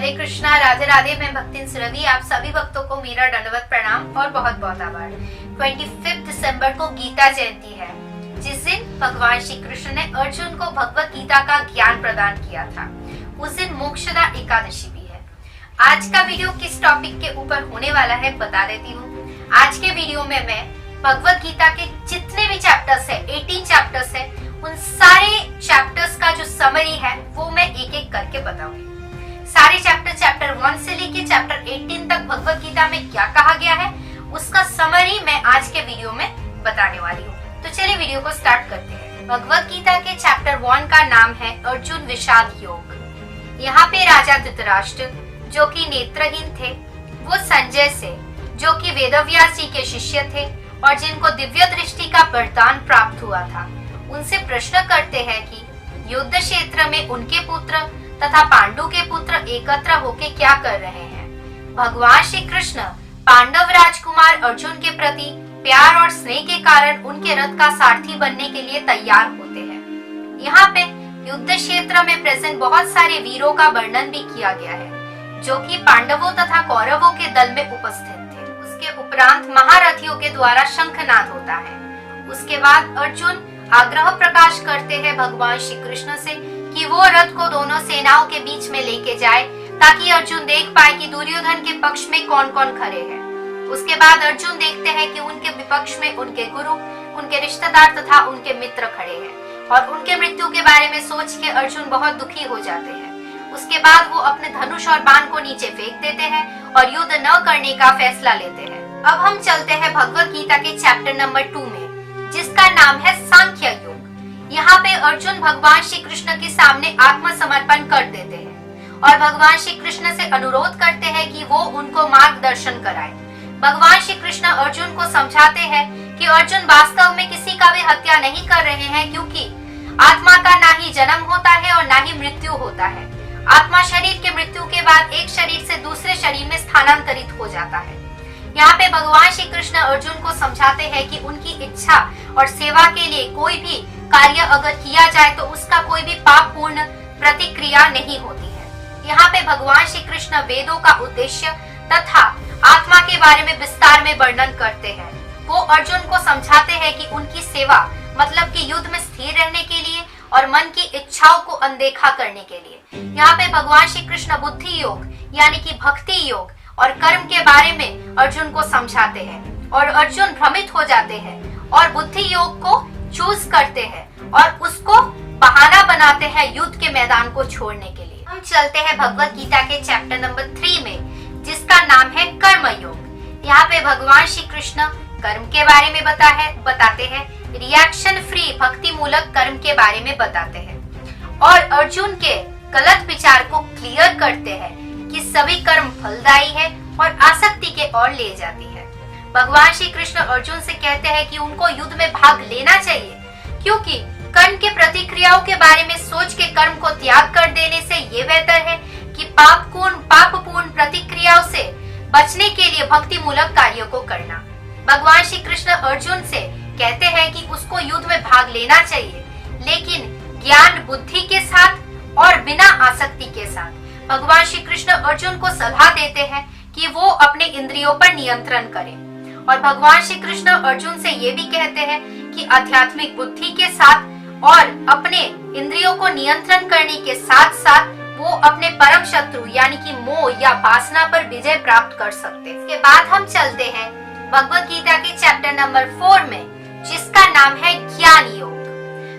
हरे कृष्णा, राधे राधे। मैं भक्तिन सुरभि, आप सभी भक्तों को मेरा दंडवत प्रणाम और बहुत बहुत आभार। 25 दिसंबर को गीता जयंती है, जिस दिन भगवान श्री कृष्ण ने अर्जुन को भगवत गीता का ज्ञान प्रदान किया था। उस दिन मोक्षदा एकादशी भी है। आज का वीडियो किस टॉपिक के ऊपर होने वाला है बता देती हूँ। आज के वीडियो में मैं भगवत गीता के जितने भी चैप्टर्स है, 18 चैप्टर्स है, उन सारे चैप्टर्स का जो समरी है वो मैं एक एक करके बताऊंगी। सारे चैप्टर 1 से लेके चैप्टर 18 तक भगवत गीता में क्या कहा गया है उसका समरी मैं आज के वीडियो में बताने वाली हूँ। तो चलिए वीडियो को स्टार्ट करते हैं। भगवत गीता के चैप्टर 1 का नाम है अर्जुन विषाद योग। यहाँ पे राजा धृतराष्ट्र जो कि नेत्रहीन थे, वो संजय से जो कि वेदव्यास जी के शिष्य थे और जिनको दिव्य दृष्टि का वरदान प्राप्त हुआ था, उनसे प्रश्न करते हैं कि युद्ध क्षेत्र में उनके पुत्र तथा पांडु के पुत्र एकत्र होके क्या कर रहे हैं। भगवान श्री कृष्ण पांडव राजकुमार अर्जुन के प्रति प्यार और स्नेह के कारण उनके रथ का सारथी बनने के लिए तैयार होते हैं। यहाँ पे युद्ध क्षेत्र में प्रेजेंट बहुत सारे वीरों का वर्णन भी किया गया है, जो कि पांडवों तथा कौरवों के दल में उपस्थित थे। उसके उपरांत महारथियों के द्वारा शंखनाद होता है। उसके बाद अर्जुन आग्रह प्रकाश करते हैं भगवान श्री कृष्ण से कि वो रथ को दोनों सेनाओं के बीच में लेके जाए, ताकि अर्जुन देख पाए कि दुर्योधन के पक्ष में कौन कौन खड़े हैं। उसके बाद अर्जुन देखते हैं कि उनके विपक्ष में उनके गुरु, उनके रिश्तेदार तथा उनके मित्र खड़े हैं और उनके मृत्यु के बारे में सोच के अर्जुन बहुत दुखी हो जाते हैं। उसके बाद वो अपने धनुष और बाण को नीचे फेंक देते हैं और युद्ध न करने का फैसला लेते हैं। अब हम चलते हैं भगवत गीता के चैप्टर नंबर 2 में, जिसका नाम है सांख्य योग। यहाँ पे अर्जुन भगवान श्री कृष्ण के सामने आत्मसमर्पण कर देते हैं और भगवान श्री कृष्ण से अनुरोध करते हैं कि वो उनको मार्गदर्शन कराए। भगवान श्री कृष्ण अर्जुन को समझाते हैं कि अर्जुन वास्तव में किसी का भी हत्या नहीं कर रहे हैं, क्योंकि आत्मा का ना ही जन्म होता है और ना ही मृत्यु होता है। आत्मा शरीर के मृत्यु के बाद एक शरीर से दूसरे शरीर में स्थानांतरित हो जाता है। यहाँ पे भगवान श्री कृष्ण अर्जुन को समझाते हैं कि उनकी इच्छा और सेवा के लिए कोई भी कार्य अगर किया जाए तो उसका कोई भी पाप पूर्ण प्रतिक्रिया नहीं होती है। यहाँ पे भगवान श्री कृष्ण वेदों का उद्देश्य तथा आत्मा के बारे में विस्तार में वर्णन करते हैं। वो अर्जुन को समझाते हैं कि उनकी सेवा मतलब कि युद्ध में स्थिर रहने के लिए और मन की इच्छाओं को अनदेखा करने के लिए। यहाँ पे भगवान श्री कृष्ण बुद्धि योग यानी कि भक्ति योग और कर्म के बारे में अर्जुन को समझाते हैं और अर्जुन भ्रमित हो जाते हैं और बुद्धि योग को चूज करते हैं और उसको बहाना बनाते हैं युद्ध के मैदान को छोड़ने के लिए। हम चलते हैं भगवत गीता के चैप्टर नंबर 3 में, जिसका नाम है कर्म योग। यहाँ पे भगवान श्री कृष्ण कर्म के बारे में बताते हैं, रिएक्शन फ्री भक्ति मूलक कर्म के बारे में बताते हैं और अर्जुन के गलत विचार को क्लियर करते हैं कि सभी कर्म फलदायी है और आसक्ति के ओर ले जाती है। भगवान श्री कृष्ण अर्जुन से कहते हैं कि उनको युद्ध में भाग लेना चाहिए, क्योंकि कर्म के प्रतिक्रियाओं के बारे में सोच के कर्म को त्याग कर देने से ये बेहतर है कि पापपूर्ण प्रतिक्रियाओं से बचने के लिए भक्ति मूलक कार्यों को करना। भगवान श्री कृष्ण अर्जुन से कहते हैं कि उसको युद्ध में भाग लेना चाहिए, लेकिन ज्ञान बुद्धि के साथ और बिना आसक्ति के साथ। भगवान श्री कृष्ण अर्जुन को सलाह देते हैं कि वो अपने इंद्रियों पर नियंत्रण करें और भगवान श्री कृष्ण अर्जुन से ये भी कहते हैं कि आध्यात्मिक बुद्धि के साथ और अपने इंद्रियों को नियंत्रण करने के साथ साथ वो अपने परम शत्रु यानी कि मोह या वासना पर विजय प्राप्त कर सकते हैं। इसके बाद हम चलते हैं भगवत गीता के चैप्टर नंबर 4 में, जिसका नाम है ज्ञान योग।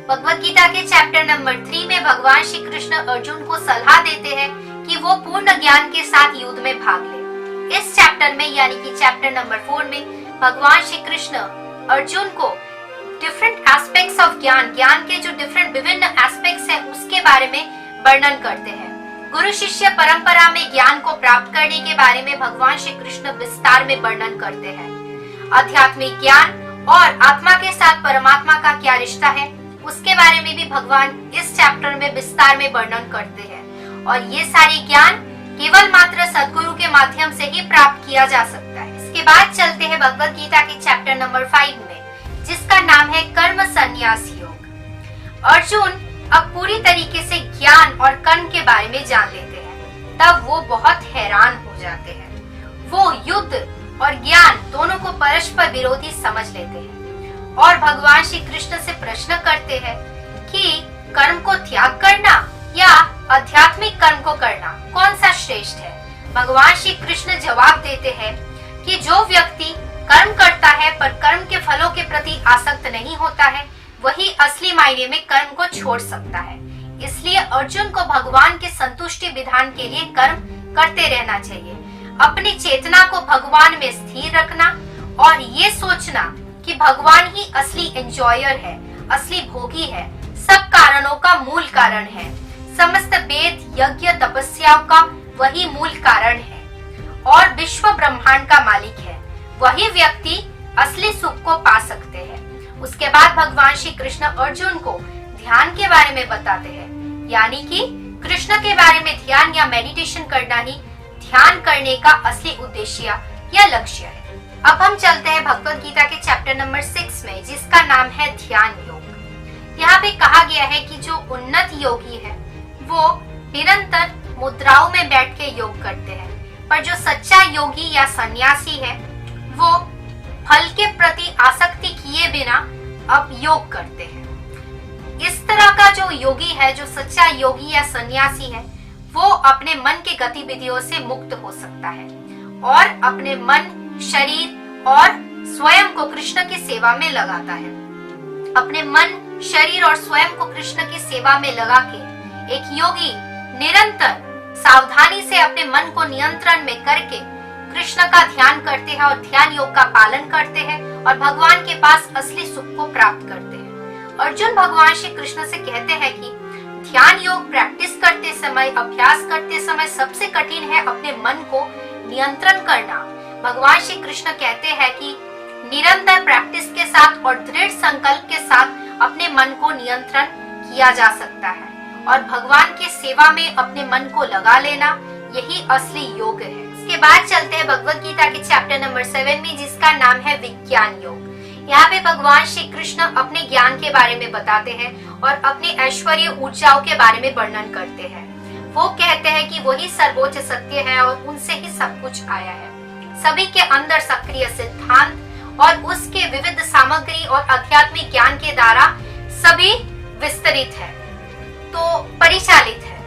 भगवत गीता के चैप्टर नंबर 3 में भगवान श्री कृष्ण अर्जुन को सलाह देते हैं कि वो पूर्ण ज्ञान के साथ युद्ध में भाग ले। इस चैप्टर में यानी कि चैप्टर नंबर 4 में भगवान श्री कृष्ण अर्जुन को डिफरेंट एस्पेक्ट्स ऑफ ज्ञान के जो विभिन्न एस्पेक्ट्स हैं उसके बारे में वर्णन करते हैं। गुरु शिष्य परंपरा में ज्ञान को प्राप्त करने के बारे में भगवान श्री कृष्ण विस्तार में वर्णन करते हैं। आध्यात्मिक ज्ञान और आत्मा के साथ परमात्मा का क्या रिश्ता है उसके बारे में भी भगवान इस चैप्टर में विस्तार में वर्णन करते हैं और ये सारी ज्ञान केवल मात्र सद्गुरु के माध्यम से ही प्राप्त किया जा सकता है। इसके बाद चलते हैं भगवत गीता के चैप्टर नंबर 5 में, जिसका नाम है कर्म संन्यास योग। अर्जुन अब पूरी तरीके से ज्ञान और कर्म के बारे में जान लेते हैं। तब वो बहुत हैरान हो जाते हैं। वो युद्ध और ज्ञान दोनों को परस्पर विरोधी समझ लेते हैं और भगवान श्री कृष्ण से प्रश्न करते हैं कि कर्म को त्याग करना या आध्यात्मिक कर्म को करना कौन सा श्रेष्ठ है। भगवान श्री कृष्ण जवाब देते हैं कि जो व्यक्ति कर्म करता है पर कर्म के फलों के प्रति आसक्त नहीं होता है, वही असली मायने में कर्म को छोड़ सकता है। इसलिए अर्जुन को भगवान के संतुष्टि विधान के लिए कर्म करते रहना चाहिए। अपनी चेतना को भगवान में स्थिर रखना और ये सोचना कि भगवान ही असली एंजॉयर है, असली भोगी है, सब कारणों का मूल कारण है। समस्त वेद यज्ञ तपस्याओं का वही मूल कारण है और विश्व ब्रह्मांड का मालिक है। वही व्यक्ति असली सुख को पा सकते हैं। उसके बाद भगवान श्री कृष्ण अर्जुन को ध्यान के बारे में बताते हैं, यानी कि कृष्ण के बारे में ध्यान या मेडिटेशन करना ही ध्यान करने का असली उद्देश्य या लक्ष्य है। अब हम चलते हैं भगवद गीता के चैप्टर नंबर 6 में, जिसका नाम है ध्यान योग। यहाँ पे कहा गया है कि जो उन्नत योगी है वो निरंतर मुद्राओं में बैठ के योग करते हैं, पर जो सच्चा योगी या सन्यासी है वो फल के प्रति आसक्ति किए बिना अब योग करते हैं। इस तरह का जो योगी है, जो सच्चा योगी या सन्यासी है, वो अपने मन के गतिविधियों से मुक्त हो सकता है और अपने मन, शरीर और स्वयं को कृष्ण की सेवा में लगाता है। अपने मन, शरीर और स्वयं को कृष्ण की सेवा में लगा के एक योगी निरंतर सावधानी से अपने मन को नियंत्रण में करके कृष्ण का ध्यान करते हैं और ध्यान योग का पालन करते हैं और भगवान के पास असली सुख को प्राप्त करते हैं। अर्जुन भगवान श्री कृष्ण से कहते हैं कि ध्यान योग प्रैक्टिस करते समय, अभ्यास करते समय सबसे कठिन है अपने मन को नियंत्रण करना। भगवान श्री कृष्ण कहते हैं कि निरंतर प्रैक्टिस के साथ और दृढ़ संकल्प के साथ अपने मन को नियंत्रण किया जा सकता है और भगवान की सेवा में अपने मन को लगा लेना, यही असली योग है। इसके बाद चलते हैं भगवद गीता के चैप्टर नंबर 7 में, जिसका नाम है विज्ञान योग। यहाँ पे भगवान श्री कृष्ण अपने ज्ञान के बारे में बताते हैं और अपने ऐश्वर्य ऊर्जाओं के बारे में वर्णन करते हैं। वो कहते हैं कि वही सर्वोच्च सत्य है और उनसे ही सब कुछ आया है। सभी के अंदर सक्रिय सिद्धांत और उसके विविध सामग्री और आध्यात्मिक ज्ञान के द्वारा सभी विस्तरित है, तो परिचालित है।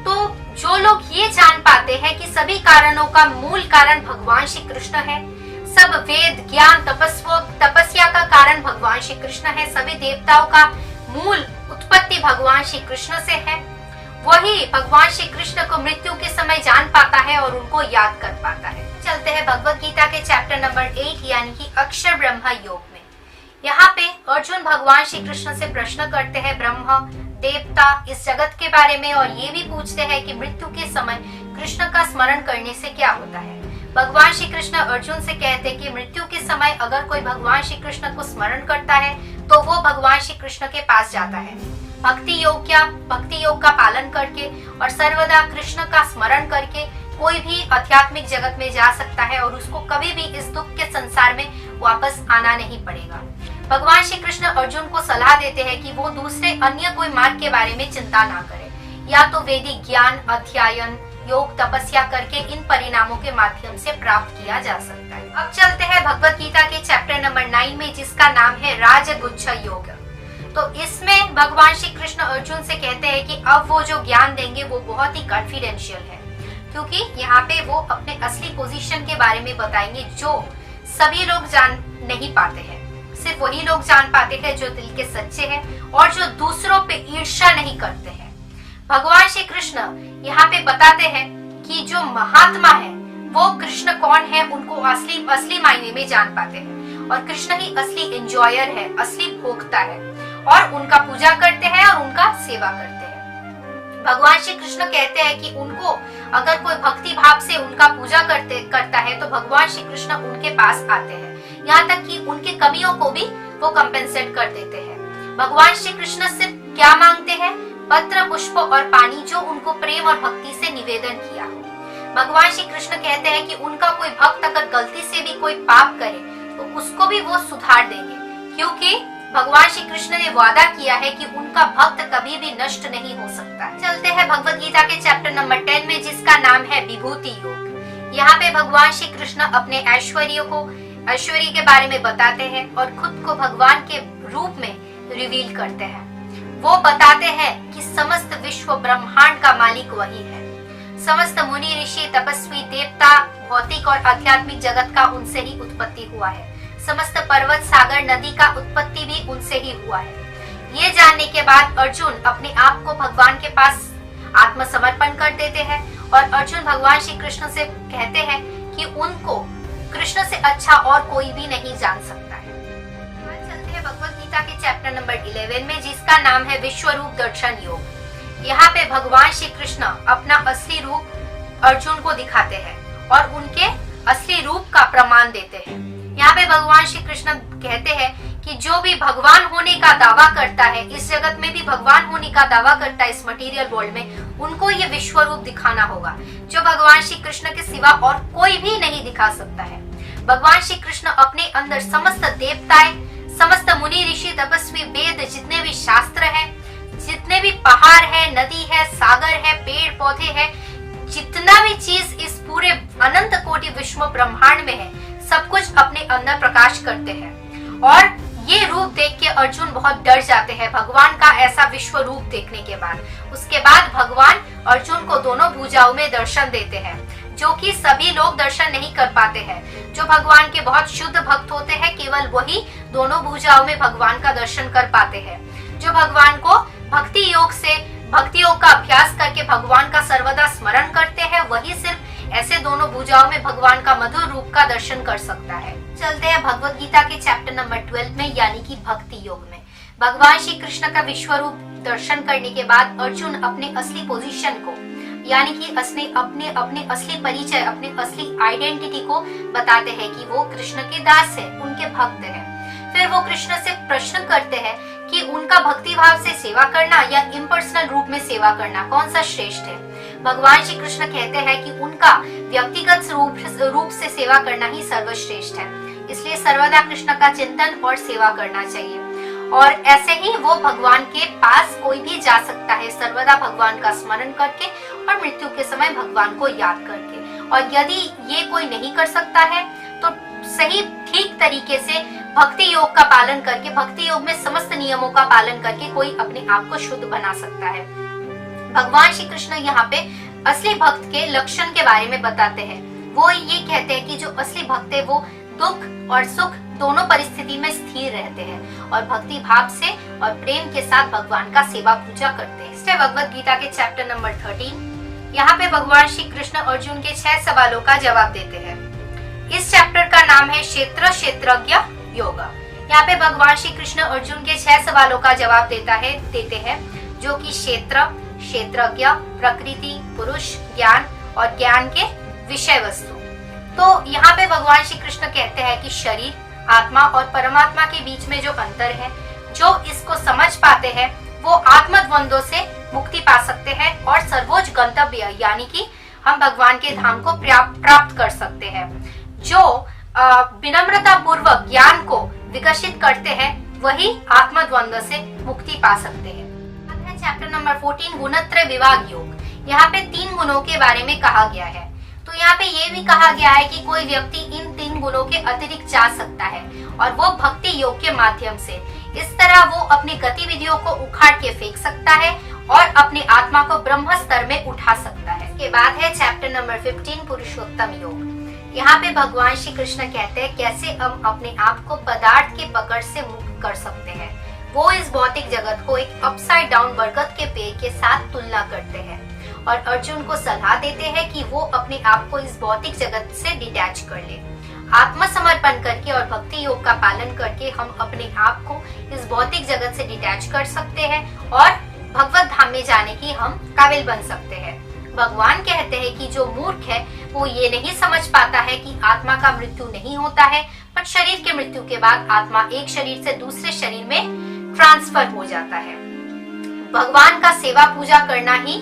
तो जो लोग ये जान पाते हैं कि सभी कारणों का मूल कारण भगवान श्री कृष्ण है, सब वेद, ज्ञान, तपस्या का कारण भगवान श्री कृष्ण है, सभी देवताओं का मूल उत्पत्ति भगवान श्री कृष्ण से है, वही भगवान श्री कृष्ण को मृत्यु के समय जान पाता है और उनको याद कर पाता है। चलते हैं भगवद गीता के चैप्टर नंबर 8 यानी कि अक्षर ब्रह्म योग में। यहाँ पे अर्जुन भगवान श्री कृष्ण से प्रश्न करते हैं ब्रह्म, देवता, इस जगत के बारे में और ये भी पूछते हैं कि मृत्यु के समय कृष्ण का स्मरण करने से क्या होता है। भगवान श्री कृष्ण अर्जुन से कहते हैं कि मृत्यु के समय अगर कोई भगवान श्री कृष्ण को स्मरण करता है तो वो भगवान श्री कृष्ण के पास जाता है। भक्ति योग का पालन करके और सर्वदा कृष्ण का स्मरण करके कोई भी आध्यात्मिक जगत में जा सकता है और उसको कभी भी इस दुख के संसार में वापस आना नहीं पड़ेगा। भगवान श्री कृष्ण अर्जुन को सलाह देते हैं कि वो दूसरे अन्य कोई मार्ग के बारे में चिंता ना करे, या तो वैदिक ज्ञान, अध्ययन, योग, तपस्या करके इन परिणामों के माध्यम से प्राप्त किया जा सकता है। अब चलते हैं भगवद गीता के चैप्टर नंबर 9 में, जिसका नाम है राजगुच्छ योग। तो इसमें भगवान श्री कृष्ण अर्जुन से कहते हैं कि अब वो जो ज्ञान देंगे वो बहुत ही कॉन्फिडेंशियल है, क्योंकि यहाँ पे वो अपने असली पोजीशन के बारे में बताएंगे जो सभी लोग जान नहीं पाते हैं। सिर्फ वही लोग जान पाते हैं जो दिल के सच्चे हैं और जो दूसरों पे ईर्ष्या नहीं करते हैं। भगवान श्री कृष्ण यहाँ पे बताते हैं कि जो महात्मा है वो कृष्ण कौन है, उनको असली मायने में जान पाते हैं और कृष्ण ही असली एंजॉयर है, असली भोक्ता है और उनका पूजा करते हैं और उनका सेवा करते हैं। भगवान श्री कृष्ण कहते हैं कि उनको अगर कोई भक्ति भाव से उनका पूजा करता है तो भगवान श्री कृष्ण उनके पास आते हैं, यहाँ तक कि उनके कमियों को भी वो कंपेंसेट कर देते हैं। भगवान श्री कृष्ण सिर्फ क्या मांगते हैं? पत्र, पुष्प और पानी, जो उनको प्रेम और भक्ति से निवेदन किया हो। भगवान श्री कृष्ण कहते हैं कि उनका कोई भक्त अगर गलती से भी कोई पाप करे तो उसको भी वो सुधार देंगे, क्योंकि भगवान श्री कृष्ण ने वादा किया है कि उनका भक्त कभी भी नष्ट नहीं हो सकता। चलते हैं भगवत गीता के चैप्टर नंबर 10 में, जिसका नाम है विभूति योग। यहाँ पे भगवान श्री कृष्ण अपने ऐश्वर्य के बारे में बताते हैं और खुद को भगवान के रूप में रिवील करते हैं। वो बताते हैं कि समस्त विश्व ब्रह्मांड का मालिक वही है। समस्त मुनि ऋषि तपस्वी देवता भौतिक और आध्यात्मिक जगत का उनसे ही उत्पत्ति हुआ है। समस्त पर्वत सागर नदी का उत्पत्ति भी उनसे ही हुआ है। ये जानने के बाद अर्जुन अपने आप को भगवान के पास आत्मसमर्पण कर देते हैं और अर्जुन भगवान श्री कृष्ण से कहते हैं कि उनको कृष्ण से अच्छा और कोई भी नहीं जान सकता है। चलते हैं भगवत गीता के चैप्टर नंबर 11 में, जिसका नाम है विश्व रूप दर्शन योग। यहाँ पे भगवान श्री कृष्ण अपना असली रूप अर्जुन को दिखाते हैं और उनके असली रूप का प्रमाण देते हैं। यहाँ पे भगवान श्री कृष्ण कहते हैं कि जो भी भगवान होने का दावा करता है, इस जगत में भी भगवान होने का दावा करता है, इस मटेरियल वर्ल्ड में, उनको ये विश्व रूप दिखाना होगा जो भगवान श्री कृष्ण के सिवा और कोई भी नहीं दिखा सकता है। भगवान श्री कृष्ण अपने अंदर समस्त देवताएं, समस्त मुनि ऋषि तपस्वी वेद, जितने भी शास्त्र हैं, जितने भी पहाड़ है, नदी है, सागर है, पेड़ पौधे है, जितना भी चीज इस पूरे अनंत कोटि विश्व ब्रह्मांड में है, सब कुछ अपने अंदर प्रकाश करते हैं। और ये रूप देख के अर्जुन बहुत डर जाते हैं भगवान का ऐसा विश्व रूप देखने के बाद। उसके बाद भगवान अर्जुन को दोनों भुजाओं में दर्शन देते हैं, जो कि सभी लोग दर्शन नहीं कर पाते हैं। जो भगवान के बहुत शुद्ध भक्त होते हैं, केवल वही दोनों भुजाओं में भगवान का दर्शन कर पाते हैं। जो भगवान को भक्ति योग का अभ्यास करके भगवान का सर्वदा स्मरण करते हैं, वही सिर्फ ऐसे दोनों भुजाओं में भगवान का मधुर रूप का दर्शन कर सकता है। चलते हैं भगवत गीता के चैप्टर नंबर 12 में, यानी कि भक्ति योग में। भगवान श्री कृष्ण का विश्व रूप दर्शन करने के बाद अर्जुन अपने असली पोजीशन को, यानी कि अपने असली परिचय, अपने असली आइडेंटिटी को बताते हैं कि वो कृष्ण के दास है, उनके भक्त है। फिर वो कृष्ण से प्रश्न करते हैं कि उनका भक्ति भाव से सेवा करना या इम्पर्सनल रूप में सेवा करना कौन सा श्रेष्ठ है। भगवान श्री कृष्ण कहते हैं कि उनका व्यक्तिगत रूप से सेवा करना ही सर्वश्रेष्ठ है, इसलिए सर्वदा कृष्ण का चिंतन और सेवा करना चाहिए। और ऐसे ही वो भगवान के पास कोई भी जा सकता है, सर्वदा भगवान का स्मरण करके और मृत्यु के समय भगवान को याद करके। और यदि ये कोई नहीं कर सकता है तो सही ठीक तरीके से भक्ति योग का पालन करके, भक्ति योग में समस्त नियमों का पालन करके कोई अपने आप को शुद्ध बना सकता है। भगवान श्री कृष्ण यहाँ पे असली भक्त के लक्षण के बारे में बताते हैं। वो ये कहते हैं कि जो असली भक्त है वो दुख और सुख दोनों परिस्थिति में स्थिर रहते हैं और भक्ति भाव से और प्रेम के साथ भगवान का सेवा पूजा करते हैं। इसलिए भगवत गीता के चैप्टर नंबर 13, यहाँ पे भगवान श्री कृष्ण अर्जुन के 6 सवालों का जवाब देते हैं। इस चैप्टर का नाम है क्षेत्रज्ञ योग। यहाँ पे भगवान श्री कृष्ण अर्जुन के 6 सवालों का जवाब देते हैं, जो कि क्षेत्रज्ञ, प्रकृति, पुरुष, ज्ञान और ज्ञान के विषय वस्तु। तो यहाँ पे भगवान श्री कृष्ण कहते हैं कि शरीर, आत्मा और परमात्मा के बीच में जो अंतर है, जो इसको समझ पाते हैं वो आत्मद्वंद्वों से मुक्ति पा सकते हैं और सर्वोच्च गंतव्य यानी कि हम भगवान के धाम को प्राप्त कर सकते हैं। जो विनम्रता पूर्वक ज्ञान को विकसित करते हैं वही आत्मद्वंद्व से मुक्ति पा सकते हैं। चैप्टर नंबर 14 गुणत्रय विभाग योग। यहाँ पे 3 गुणों के बारे में कहा गया है। तो यहाँ पे ये भी कहा गया है कि कोई व्यक्ति इन 3 गुणों के अतिरिक्त जा सकता है और वो भक्ति योग के माध्यम से। इस तरह वो अपनी गतिविधियों को उखाड़ के फेंक सकता है और अपनी आत्मा को ब्रह्म स्तर में उठा सकता है। इसके बाद है चैप्टर नंबर 15 पुरुषोत्तम योग। यहाँ पे भगवान श्री कृष्ण कहते हैं कैसे हम अपने आप को पदार्थ के पकड़ से मुक्त कर सकते हैं। वो इस भौतिक जगत को एक अपसाइड डाउन बरगद के पेड़ के साथ तुलना करते हैं और अर्जुन को सलाह देते हैं कि वो अपने आप को इस भौतिक जगत से डिटैच कर ले। आत्मसमर्पण करके और भक्ति योग का पालन करके हम अपने आप को इस भौतिक जगत से डिटैच कर सकते हैं और भगवत धाम में जाने की हम काबिल बन सकते हैं। भगवान कहते हैं कि जो मूर्ख है वो ये नहीं समझ पाता है कि आत्मा का मृत्यु नहीं होता है, पर शरीर के मृत्यु के बाद आत्मा एक शरीर से दूसरे शरीर में ट्रांसफर हो जाता है। भगवान का सेवा पूजा करना ही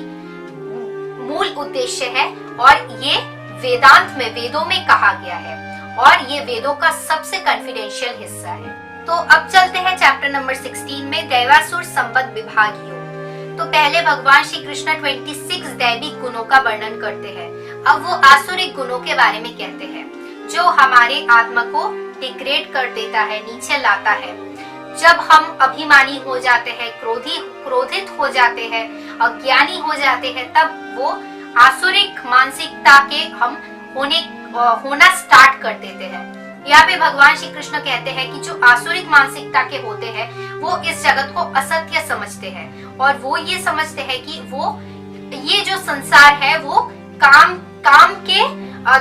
मूल उद्देश्य है और ये वेदांत में, वेदों में कहा गया है और ये वेदों का सबसे कॉन्फिडेंशियल हिस्सा है। तो अब चलते हैं चैप्टर नंबर 16 में, दैवासुर संपद विभाग योग। तो पहले भगवान श्री कृष्ण 26 दैविक गुणों का वर्णन करते हैं। अब वो आसुरिक गुणों के बारे में कहते हैं जो हमारे आत्मा को डिग्रेड कर देता है, नीचे लाता है। जब हम अभिमानी हो जाते हैं, क्रोधित हो जाते हैं, अज्ञानी हो जाते हैं, तब वो आसुरिक मानसिकता के हम होना स्टार्ट कर देते हैं। यहाँ पे भगवान श्री कृष्ण कहते हैं कि जो आसुरिक मानसिकता के होते हैं वो इस जगत को असत्य समझते हैं और वो ये समझते हैं कि ये जो संसार है वो काम के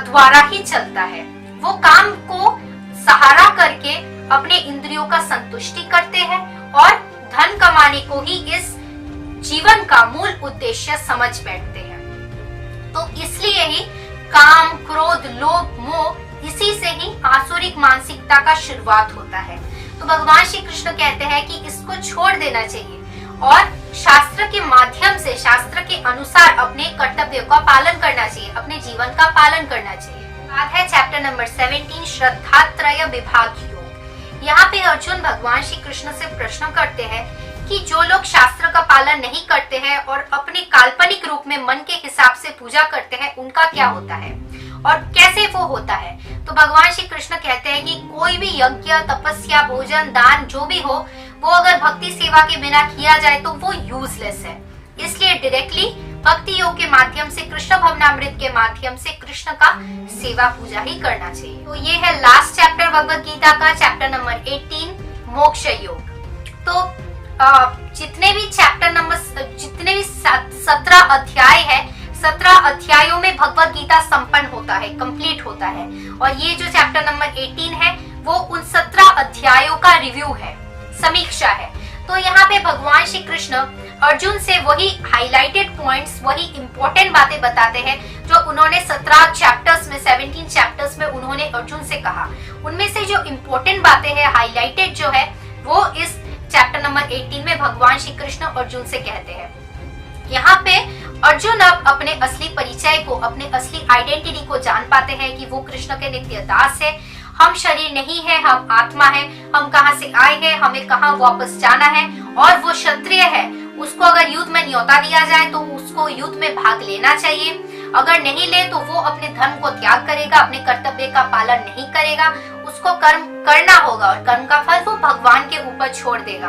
द्वारा ही चलता है। वो काम को सहारा करके अपने इंद्रियों का संतुष्टि करते हैं और धन कमाने को ही इस जीवन का मूल उद्देश्य समझ बैठते हैं। तो इसलिए ही काम, क्रोध, लोभ, मोह, इसी से ही आसुरिक मानसिकता का शुरुआत होता है। तो भगवान श्री कृष्ण कहते हैं कि इसको छोड़ देना चाहिए और शास्त्र के माध्यम से, शास्त्र के अनुसार अपने कर्तव्यों का पालन करना चाहिए, अपने जीवन का पालन करना चाहिए। बात है चैप्टर नंबर 17, श्रद्धात्रय विभाग योग। यहाँ पे अर्जुन भगवान श्री कृष्ण से प्रश्न करते हैं कि जो लोग शास्त्र का पालन नहीं करते हैं और अपने काल्पनिक रूप में मन के हिसाब से पूजा करते हैं, उनका क्या होता है और कैसे वो होता है। तो भगवान श्री कृष्ण कहते हैं कि कोई भी यज्ञ, तपस्या, भोजन, दान जो भी हो, वो अगर भक्ति सेवा के बिना किया जाए तो वो यूजलेस है। इसलिए डायरेक्टली भक्ति योग के माध्यम से, कृष्ण भवनामृत के माध्यम से कृष्ण का सेवा पूजा ही करना चाहिए। तो ये है लास्ट चैप्टर भगवत गीता का, चैप्टर नंबर 18 मोक्ष योग। तो जितने भी 17 अध्याय है, 17 अध्यायों में भगवत गीता संपन्न होता है, कंप्लीट होता है। और ये जो चैप्टर नंबर 18 है वो उन 17 अध्यायों का रिव्यू है, समीक्षा है। तो यहाँ पे भगवान श्री कृष्ण अर्जुन से वही हाईलाइटेड पॉइंट्स, वही इंपॉर्टेंट बातें बताते हैं जो उन्होंने 17 चैप्टर्स में उन्होंने अर्जुन से कहा। उनमें से जो इंपॉर्टेंट बातें हैं, हाईलाइटेड जो है, वो इस चैप्टर नंबर 18 में भगवान श्री कृष्ण अर्जुन से कहते हैं। यहाँ पे अर्जुन अब अपने असली परिचय को, अपने असली आइडेंटिटी को जान पाते हैं कि वो कृष्ण के नित्य दास है। हम शरीर नहीं है, हम आत्मा है, हम कहाँ से आए हैं, हमें कहाँ वापस जाना है। और वो क्षत्रिय है, उसको अगर युद्ध में न्योता दिया जाए तो उसको युद्ध में भाग लेना चाहिए। अगर नहीं ले तो वो अपने धर्म को त्याग करेगा, अपने कर्तव्य का पालन नहीं करेगा, उसको कर्म करना होगा और कर्म का फल वो भगवान के ऊपर छोड़ देगा।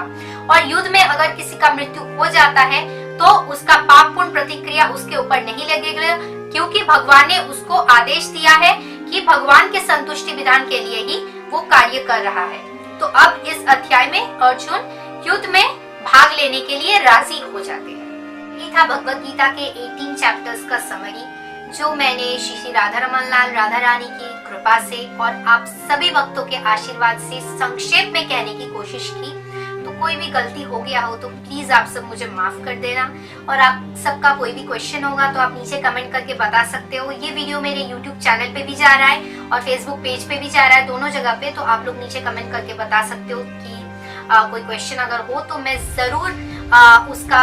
और युद्ध में अगर किसी का मृत्यु हो जाता है तो उसका पाप पूर्ण प्रतिक्रिया उसके ऊपर नहीं लगेगा, क्योंकि भगवान ने उसको आदेश दिया है कि भगवान के संतुष्टि विधान के लिए ही वो कार्य कर रहा है। तो अब इस अध्याय में अर्जुन युद्ध में भाग लेने के लिए राजी हो जाते हैं। ये था भगवत गीता के 18 चैप्टर्स का समरी, जो मैंने श्री राधा रमन लाल राधा रानी की कृपा से और आप सभी भक्तों के आशीर्वाद से संक्षेप में कहने की कोशिश की। तो कोई भी गलती हो गया हो तो प्लीज आप सब मुझे माफ कर देना। और आप सबका कोई भी क्वेश्चन होगा तो आप नीचे कमेंट करके बता सकते हो। ये वीडियो मेरे YouTube चैनल पे भी जा रहा है और Facebook पेज पे भी जा रहा है, दोनों जगह पे। तो आप लोग नीचे कमेंट करके बता सकते हो कि कोई क्वेश्चन अगर हो तो मैं जरूर उसका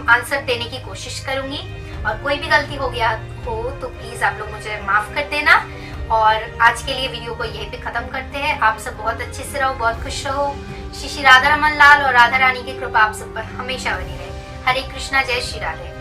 आंसर देने की कोशिश करूंगी। और कोई भी गलती हो गया हो तो प्लीज आप लोग मुझे माफ कर देना। और आज के लिए वीडियो को यहीं पे खत्म करते हैं। आप सब बहुत अच्छे से रहो, बहुत खुश रहो। श्री राधा रमन लाल और राधा रानी की कृपा आप सब पर हमेशा बनी रहे। हरे कृष्णा, जय श्री राधे।